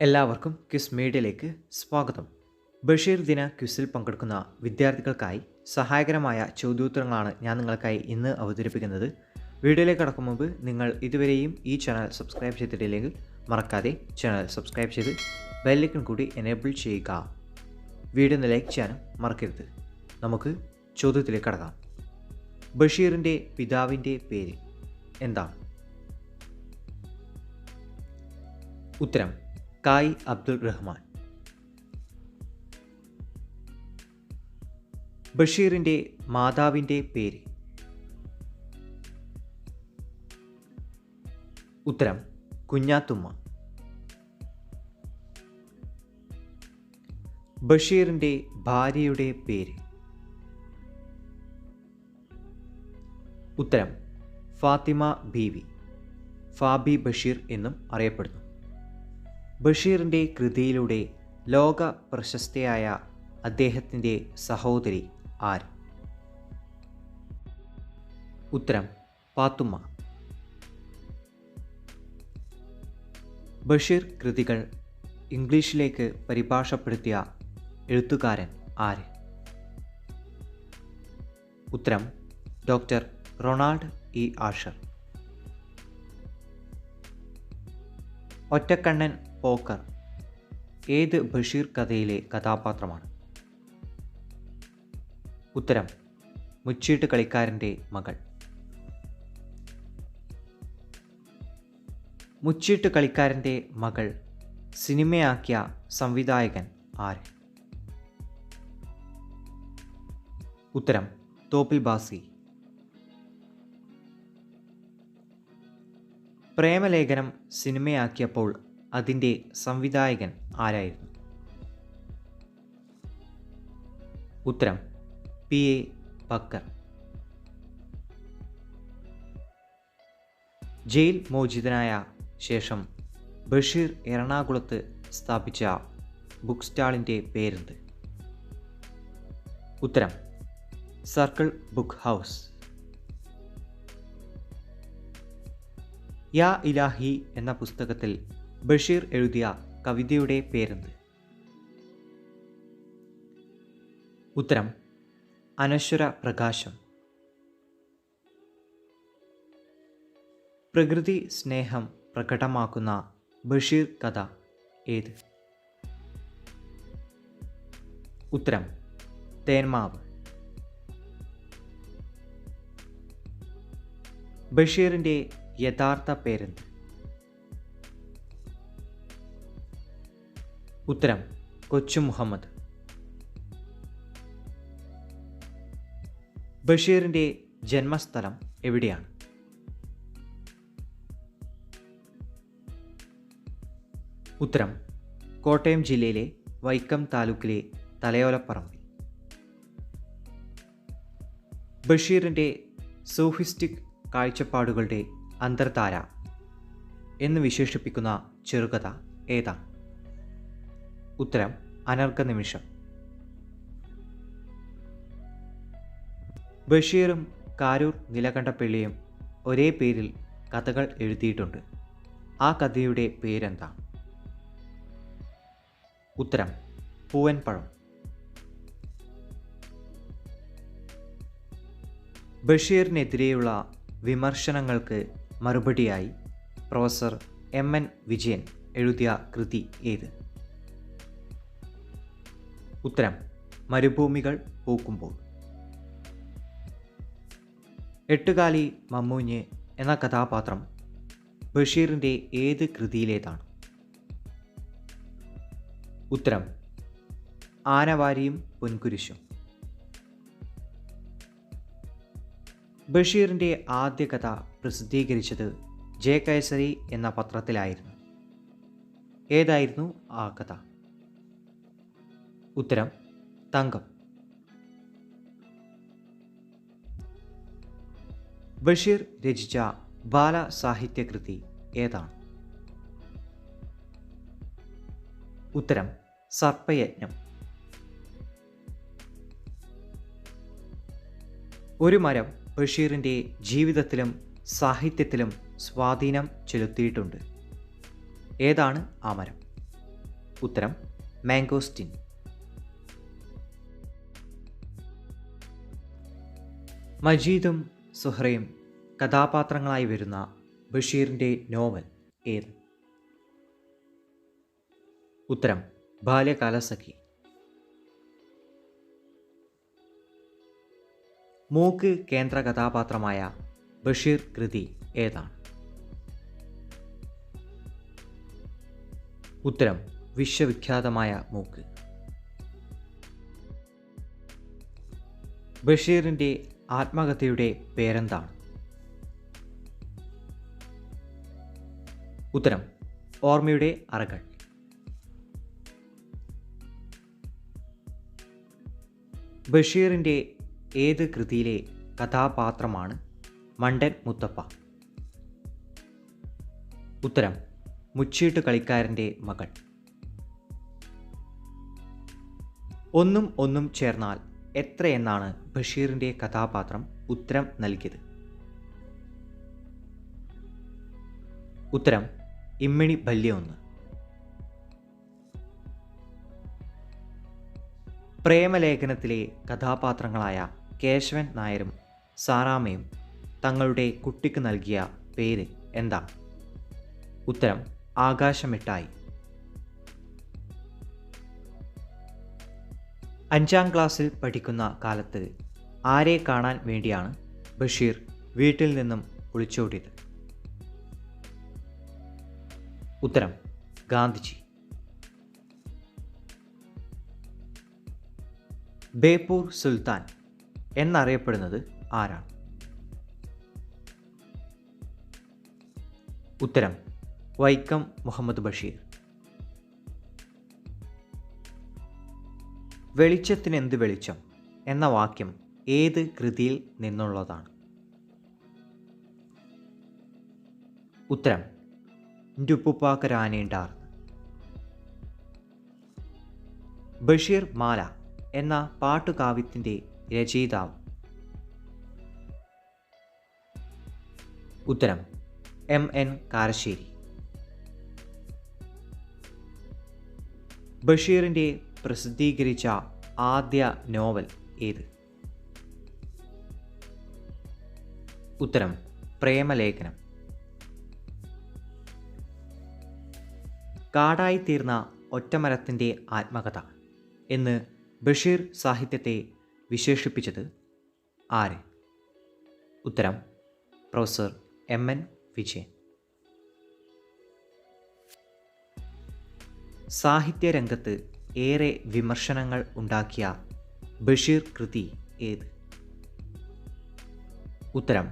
എല്ലാവർക്കും ക്വിസ് മീഡിയയിലേക്ക് സ്വാഗതം. ബഷീർ ദിന ക്വിസിൽ പങ്കെടുക്കുന്ന വിദ്യാർത്ഥികൾക്കായി സഹായകരമായ ചോദ്യോത്തരങ്ങളാണ് ഞാൻ നിങ്ങൾക്കായി ഇന്ന് അവതരിപ്പിക്കുന്നത്. വീഡിയോയിലേക്ക് കടക്കും മുമ്പ് നിങ്ങൾ ഇതുവരെയും ഈ ചാനൽ സബ്സ്ക്രൈബ് ചെയ്തിട്ടില്ലെങ്കിൽ മറക്കാതെ ചാനൽ സബ്സ്ക്രൈബ് ചെയ്ത് ബെല്ലൈക്കൺ കൂടി എനേബിൾ ചെയ്യുക. വീഡിയോ ഒന്ന് ലൈക്ക് ചെയ്യാനും മറക്കരുത്. നമുക്ക് ചോദ്യത്തിലേക്ക് കടക്കാം. ബഷീറിൻ്റെ പിതാവിൻ്റെ പേര് എന്താണ്? ഉത്തരം കായ് അബ്ദുൾ റഹ്മാൻ. ബഷീറിൻ്റെ മാതാവിൻ്റെ പേര്? ഉത്തരം കുഞ്ഞാത്തുമ്മ. ബഷീറിൻ്റെ ഭാര്യയുടെ പേര്? ഉത്തരം ഫാത്തിമ ബീവി, ഫാബി ബഷീർ എന്നും അറിയപ്പെടുന്നു. ബഷീറിൻ്റെ കൃതിയിലൂടെ ലോക പ്രശസ്തയായ അദ്ദേഹത്തിൻ്റെ സഹോദരി ആര്? ഉത്തരം പാത്തുമ്മ. ബഷീർ കൃതികൾ ഇംഗ്ലീഷിലേക്ക് പരിഭാഷപ്പെടുത്തിയ എഴുത്തുകാരൻ ആര്? ഉത്തരം ഡോക്ടർ റൊണാൾഡ് ഇ ആഷർ. ഒറ്റക്കണ്ണൻ പോക്കർ ഏത് ബഷീർ കഥയിലെ കഥാപാത്രമാണ്? ഉത്തരം മുച്ചീട്ട് കളിക്കാരൻ്റെ മകൾ. മുച്ചീട്ട് കളിക്കാരൻ്റെ മകൾ സിനിമയാക്കിയ സംവിധായകൻ ആര്? ഉത്തരം തോപ്പിൽ ബാസി. പ്രേമലേഖനം സിനിമയാക്കിയപ്പോൾ അതിൻ്റെ സംവിധായകൻ ആരായിരുന്നു? ഉത്തരം PA ബക്കർ. ജയിൽ മോചിതനായ ശേഷം ബഷീർ എറണാകുളത്ത് സ്ഥാപിച്ച ബുക്ക് സ്റ്റാളിൻ്റെ പേരെന്ത്? ഉത്തരം സർക്കിൾ ബുക്ക് ഹൗസ്. യാ ഇലാഹി എന്ന പുസ്തകത്തിൽ ബഷീർ എഴുതിയ കവിതയുടെ പേരെന്ത്? ഉത്തരം അനശ്വര പ്രകാശം. പ്രകൃതി സ്നേഹം പ്രകടമാക്കുന്ന ബഷീർ കഥ ഏത്? ഉത്തരം തേന്മാവ്. ബഷീറിൻ്റെ യഥാർത്ഥ പേരെന്ത്? ഉത്തരം കൊച്ചു മുഹമ്മദ്. ബഷീറിൻ്റെ ജന്മസ്ഥലം എവിടെയാണ്? ഉത്തരം കോട്ടയം ജില്ലയിലെ വൈക്കം താലൂക്കിലെ തലയോലപ്പറമ്പിൽ. ബഷീറിൻ്റെ സോഫിസ്റ്റിക് കാഴ്ചപ്പാടുകളുടെ അന്തർധാര എന്ന് വിശേഷിപ്പിക്കുന്ന ചെറുകഥ ഏതാണ്? ഉത്തരം അനർഘനിമിഷം. ബഷീറും കാരൂർ നിലകണ്ഠപിള്ളയും ഒരേ പേരിൽ കഥകൾ എഴുതിയിട്ടുണ്ട്. ആ കഥയുടെ പേരെന്താണ്? ഉത്തരം പൂവൻപഴം. ബഷീറിനെതിരെയുള്ള വിമർശനങ്ങൾക്ക് മറുപടിയായി പ്രൊഫസർ MN വിജയൻ എഴുതിയ കൃതി ഏത്? ഉത്തരം മരുഭൂമികൾ പൂക്കുമ്പോൾ. എട്ടുകാലി മമ്മൂഞ്ഞ് എന്ന കഥാപാത്രം ബഷീറിൻ്റെ ഏത് കൃതിയിലേതാണ്? ഉത്തരം ആനവാരിയും പൊൻകുരിശും. ബഷീറിൻ്റെ ആദ്യ കഥ പ്രസിദ്ധീകരിച്ചത് ജെ കൈസരി എന്ന പത്രത്തിലായിരുന്നു. ഏതായിരുന്നു ആ കഥ? ഉത്തരം തങ്കം. ബഷീർ രചിച്ച ബാലസാഹിത്യകൃതി ഏതാണ്? ഉത്തരം സർപ്പയജ്ഞം. ഒരു മരം ബഷീറിൻ്റെ ജീവിതത്തിലും സാഹിത്യത്തിലും സ്വാധീനം ചെലുത്തിയിട്ടുണ്ട്. ഏതാണ് ആ മരം? ഉത്തരം മാംഗോസ്റ്റിൻ. മജീദും സുഹ്റയും കഥാപാത്രങ്ങളായി വരുന്ന ബഷീറിൻ്റെ നോവൽ ഏത്? ഉത്തരം ബാല്യകാലസഖി. മൂക്ക് കേന്ദ്ര കഥാപാത്രമായ ബഷീർ കൃതി ഏതാണ്? ഉത്തരം വിശ്വവിഖ്യാതമായ മൂക്ക്. ബഷീറിൻ്റെ ആത്മകഥയുടെ പേരെന്താണ്? ഉത്തരം ഓർമ്മയുടെ അറകൾ. ബഷീറിൻ്റെ ഏത് കൃതിയിലെ കഥാപാത്രമാണ് മണ്ടൻ മുത്തപ്പ? ഉത്തരം മുച്ചീട്ട് കളിക്കാരൻ്റെ മകൾ. ഒന്നും ഒന്നും ചേർന്നാൽ എത്രയെന്നാണ് ബഷീറിൻ്റെ കഥാപാത്രം ഉത്തരം നൽകിയത്? ഉത്തരം ഇമ്മിണി ബല്യ ഒന്ന്. പ്രേമലേഖനത്തിലെ കഥാപാത്രങ്ങളായ കേശവൻ നായരും സാറാമ്മയും തങ്ങളുടെ കുട്ടിക്ക് നൽകിയ പേര് എന്താണ്? ഉത്തരം ആകാശമിട്ടായി. 5ാം ക്ലാസ്സിൽ പഠിക്കുന്ന കാലത്ത് ആരെ കാണാൻ വേണ്ടിയാണ് ബഷീർ വീട്ടിൽ നിന്നും ഒളിച്ചോടിയത്? ഉത്തരം ഗാന്ധിജി. ബേപ്പൂർ സുൽത്താൻ എന്നറിയപ്പെടുന്നത് ആരാണ്? ഉത്തരം വൈക്കം മുഹമ്മദ് ബഷീർ. വെളിച്ചത്തിനെന്ത് വെളിച്ചം എന്ന വാക്യം ഏത് കൃതിയിൽ നിന്നുള്ളതാണ്? ഉത്തരം ന്റുപ്പുപ്പാക്കരാനേണ്ടാർന്ന്. ബഷീർ മാല എന്ന പാട്ടുകാവ്യത്തിൻ്റെ രചയിതാവ്? ഉത്തരം MN കാരശ്ശേരി. ബഷീറിൻ്റെ പ്രസിദ്ധീകരിച്ച ആദ്യ നോവൽ ഏത്? ഉത്തരം പ്രേമലേഖനം. കാടായിത്തീർന്ന ഒറ്റമരത്തിൻ്റെ ആത്മകഥ എന്ന് ബഷീർ സാഹിത്യത്തെ വിശേഷിപ്പിച്ചത് ആര്? ഉത്തരം പ്രൊഫസർ MN വിജയൻ. സാഹിത്യരംഗത്ത് ഏറെ വിമർശനങ്ങൾ ഉണ്ടാക്കിയ ബഷീർ കൃതി ഏത്? ഉത്തരം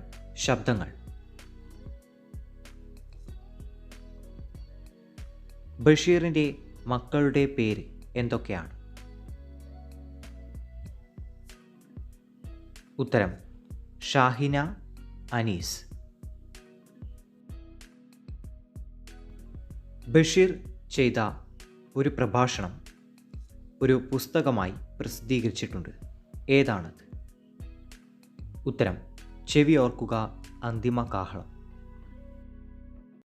ശബ്ദങ്ങൾ. ബഷീറിൻ്റെ മക്കളുടെ പേര് എന്തൊക്കെയാണ്? ഉത്തരം ഷാഹിന, അനീസ്. ബഷീർ ചെയ്ത ഒരു പ്രഭാഷണം ഒരു പുസ്തകമായി പ്രസിദ്ധീകരിച്ചിട്ടുണ്ട്. ഏതാണത്? ഉത്തരം ചെവി ഓർക്കുക അന്തിമ കാഹളം.